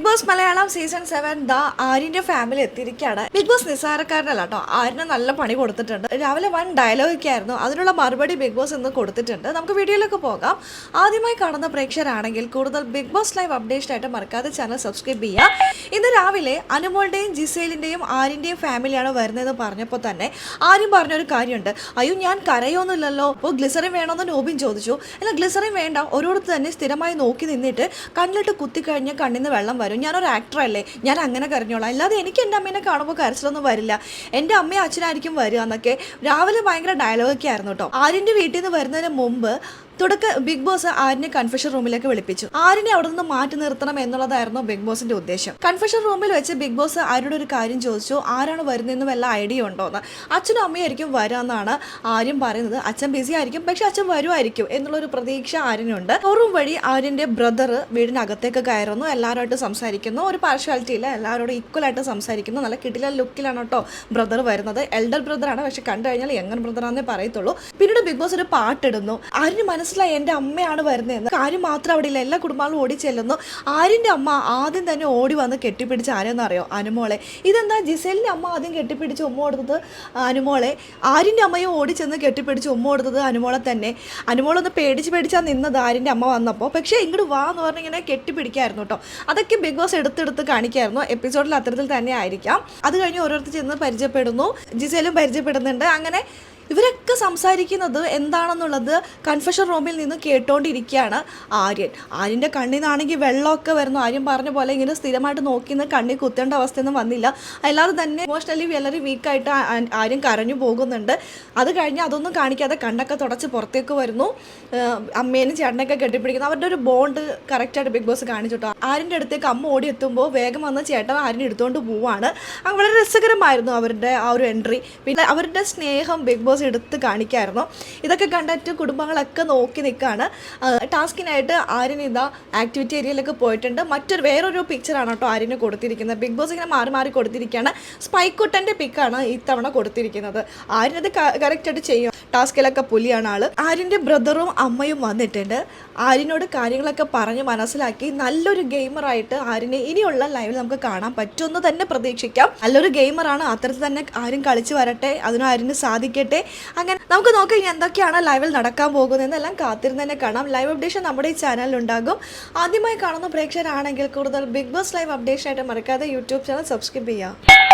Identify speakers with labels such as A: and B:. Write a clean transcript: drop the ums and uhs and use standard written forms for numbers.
A: Big boss Malayalam season 7 ദാ ആര്യന്റെ family എത്തിയിരിക്കുകയാണ്. Big boss നിസ്സാരക്കാരനല്ല കേട്ടോ, ആര്യന് നല്ല പണി കൊടുത്തിട്ടുണ്ട്. രാവിലെ 1 ഡയലോഗൊക്കെ ആയിരുന്നു, അതിനുള്ള മറുപടി ബിഗ് ബോസ് ഇന്ന് കൊടുത്തിട്ടുണ്ട്. നമുക്ക് വീഡിയോയിലേക്ക് പോകാം. ആദ്യമായി കാണുന്ന പ്രേക്ഷകരാണെങ്കിൽ കൂടുതൽ ബിഗ് ബോസ് ലൈവ് അപ്ഡേറ്റ് ആയിട്ട് മറക്കാതെ ചാനൽ സബ്സ്ക്രൈബ് ചെയ്യുക. ഇന്ന് രാവിലെ അനുമോളുടെയും ജിസേലിന്റെയും ആര്യന്റെയും ഫാമിലിയാണ് വരുന്നതെന്ന് പറഞ്ഞപ്പോൾ തന്നെ ആര്യം പറഞ്ഞൊരു കാര്യമുണ്ട്. അയ്യോ ഞാൻ കരയൊന്നുമില്ലല്ലോ, അപ്പോൾ ഗ്ലിസറിൻ വേണമെന്ന് നോബിൻ ചോദിച്ചു. അല്ല ഗ്ലിസറിൻ വേണ്ട, ഓരോരുത്തർ തന്നെ സ്ഥിരമായി നോക്കി നിന്നിട്ട് കണ്ണിലിട്ട് കുത്തിക്കഴിഞ്ഞ് കണ്ണിന്ന് വെള്ളം വരും. ഞാനൊരു ആക്ടറല്ലേ, ഞാൻ അങ്ങനെ കരഞ്ഞോളാം, അല്ലാതെ എനിക്ക് എൻ്റെ അമ്മേനെ കാണുമ്പോൾ കരച്ചിലൊന്നും വരില്ല, എൻ്റെ അമ്മയും അച്ഛനായിരിക്കും വരിക എന്നൊക്കെ രാവിലെ ഭയങ്കര ഡയലോഗൊക്കെ ആയിരുന്നു കേട്ടോ. ആര്യൻ്റെ വീട്ടിൽ നിന്ന് വരുന്നതിന് മുമ്പ് ബിഗ് ബോസ് ആര്യനെ കൺഫെഷൻ റൂമിലേക്ക് വിളിപ്പിച്ചു. ആര്യനെ അവിടെ നിന്ന് മാറ്റി നിർത്തണം എന്നുള്ളതായിരുന്നു ബിഗ് ബോസിന്റെ ഉദ്ദേശം. കൺഫെഷൻ റൂമിൽ വെച്ച് ബിഗ് ബോസ് ആര്യനോട് ഒരു കാര്യം ചോദിച്ചു, ആരാണ് വരുന്നതെന്ന് വല്ല ഐഡിയ ഉണ്ടോന്ന്. അച്ഛനും അമ്മയായിരിക്കും വരാമെന്നാണ് ആര്യം പറയുന്നത്. അച്ഛൻ ബിസി ആയിരിക്കും, പക്ഷെ അച്ഛൻ വരുമായിരിക്കും എന്നുള്ളൊരു പ്രതീക്ഷ ആര്യനുണ്ട്. ഷോറൂം വഴി ആര്യന്റെ ബ്രദർ വീടിനകത്തേക്ക് കയറുന്നു, എല്ലാവരുമായിട്ട് സംസാരിക്കുന്നു. ഒരു പാർഷ്യാലിറ്റി ഇല്ല, എല്ലാവരോടും ഈക്വൽ ആയിട്ട് സംസാരിക്കുന്നു. നല്ല കിടിലൻ ലുക്കിലാണ് കേട്ടോ ബ്രദർ വരുന്നത്. എൽഡർ ബ്രദറാണ്, പക്ഷെ കണ്ടു കഴിഞ്ഞാൽ യങ്ങർ ബ്രദറാന്നേ പറയത്തുള്ളൂ. പിന്നീട് ബിഗ് ബോസ് ഒരു പാട്ടിടുന്നു. ആര്യന് മനസ്സിലായി എൻ്റെ അമ്മയാണ് വരുന്നതെന്ന്. കാര്യം മാത്രം അവിടെ ഇല്ല, എല്ലാ കുടുംബങ്ങളും ഓടി ചെല്ലുന്നു. ആര്യൻ്റെ അമ്മ ആദ്യം തന്നെ ഓടി വന്ന് കെട്ടിപ്പിടിച്ച് ആരെന്ന് അറിയോ? അനുമോളെ. ഇതെന്താ ജിസേലിൻ്റെ അമ്മ ആദ്യം കെട്ടിപ്പിടിച്ച് ഉമ്മ കൊടുത്തത് അനുമോളെ, ആര്യൻ്റെ അമ്മയും ഓടി ചെന്ന് കെട്ടിപ്പിടിച്ച് ഉമ്മ കൊടുത്തത് അനുമോളെ തന്നെ. അനുമോളൊന്ന് പേടിച്ചാൽ നിന്നത് ആര്യൻ്റെ അമ്മ വന്നപ്പോൾ. പക്ഷേ ഇങ്ങോട്ട് വാ എന്ന് പറഞ്ഞിങ്ങനെ കെട്ടിപ്പിടിക്കായിരുന്നു കേട്ടോ. അതൊക്കെ ബിഗ് ബോസ് എടുത്തെടുത്ത് കാണിക്കായിരുന്നു. എപ്പിസോഡിൽ അത്തരത്തിൽ തന്നെ ആയിരിക്കാം. അത് കഴിഞ്ഞ് ഓരോരുത്തർ ചെന്ന് പരിചയപ്പെടുന്നു, ജിസേലും പരിചയപ്പെടുന്നുണ്ട്. അങ്ങനെ ഇവരൊക്കെ സംസാരിക്കുന്നത് എന്താണെന്നുള്ളത് കൺഫെഷൻ റൂമിൽ നിന്ന് കേട്ടോണ്ടിരിക്കുകയാണ് ആര്യൻ്റെ കണ്ണിൽ നിന്നാണെങ്കിൽ വെള്ളമൊക്കെ വരുന്നു. ആര്യൻ പറഞ്ഞ പോലെ ഇങ്ങനെ സ്ഥിരമായിട്ട് നോക്കിന്ന് കണ്ണിൽ കുത്തേണ്ട അവസ്ഥയൊന്നും വന്നില്ല. അല്ലാതെ തന്നെ ഇമോഷണലി വളരെ വീക്കായിട്ട് ആര്യൻ കരഞ്ഞു പോകുന്നുണ്ട്. അത് കഴിഞ്ഞ് അതൊന്നും കാണിക്കാതെ കണ്ണൊക്കെ തുടച്ച് പുറത്തേക്ക് വരുന്നു. അമ്മേനും ചേട്ടനൊക്കെ കെട്ടിപ്പിടിക്കുന്നു. അവരുടെ ഒരു ബോണ്ട് കറക്റ്റായിട്ട് ബിഗ് ബോസ് കാണിച്ചിട്ടോ. ആര്യൻ്റെ അടുത്തേക്ക് അമ്മ ഓടി എത്തുമ്പോൾ വേഗം വന്ന് ചേട്ടൻ ആര്യനെ എടുത്തുകൊണ്ട് പോവാണ്. വളരെ രസകരമായിരുന്നു അവരുടെ ആ ഒരു എൻട്രി. പിന്നെ അവരുടെ സ്നേഹം ബിഗ് ബോസ് എടുത്ത് കാണിക്കായിരുന്നു. ഇതൊക്കെ കണ്ടിട്ട് കുടുംബങ്ങളൊക്കെ നോക്കി നിൽക്കുകയാണ്. ടാസ്കിനായിട്ട് ആര്യൻ ഇതാ ആക്ടിവിറ്റി ഏരിയയിലൊക്കെ പോയിട്ടുണ്ട്. വേറൊരു പിക്ചറാണ് കേട്ടോ ആര്യന് കൊടുത്തിരിക്കുന്നത്. ബിഗ് ബോസ് ഇങ്ങനെ മാറി മാറി കൊടുത്തിരിക്കുകയാണ്. സ്പൈക്കുട്ടൻ്റെ പിക്കാണ് ഇത്തവണ കൊടുത്തിരിക്കുന്നത്. ആര്യനത് കറക്റ്റായിട്ട് ചെയ്യും. ടാസ്കിലൊക്കെ പുലിയാണ് ആള്. ആര്യൻ്റെ ബ്രദറും അമ്മയും വന്നിട്ടുണ്ട്. ആര്യനോട് കാര്യങ്ങളൊക്കെ പറഞ്ഞ് മനസ്സിലാക്കി നല്ലൊരു ഗെയിമറായിട്ട് ആര്യനെ ഇനിയുള്ള ലൈവിൽ നമുക്ക് കാണാൻ പറ്റുമെന്ന് തന്നെ പ്രതീക്ഷിക്കാം. നല്ലൊരു ഗെയിമറാണ്, അത്തരത്തിൽ തന്നെ ആര്യൻ കളിച്ചു വരട്ടെ, അതിന് ആര്യന് സാധിക്കട്ടെ. അങ്ങനെ നമുക്ക് നോക്കാം ഇനി എന്തൊക്കെയാണ് ലൈവിൽ നടക്കാൻ പോകുന്നതെന്നെല്ലാം കാത്തിരുന്ന് തന്നെ കാണാം. ലൈവ് അപ്ഡേഷൻ നമ്മുടെ ഈ ചാനലിലുണ്ടാകും. ആദ്യമായി കാണുന്ന പ്രേക്ഷകരാണെങ്കിൽ കൂടുതൽ ബിഗ് ബോസ് ലൈവ് അപ്ഡേഷൻ ആയിട്ട് മറക്കാതെ യൂട്യൂബ് ചാനൽ സബ്സ്ക്രൈബ് ചെയ്യുക.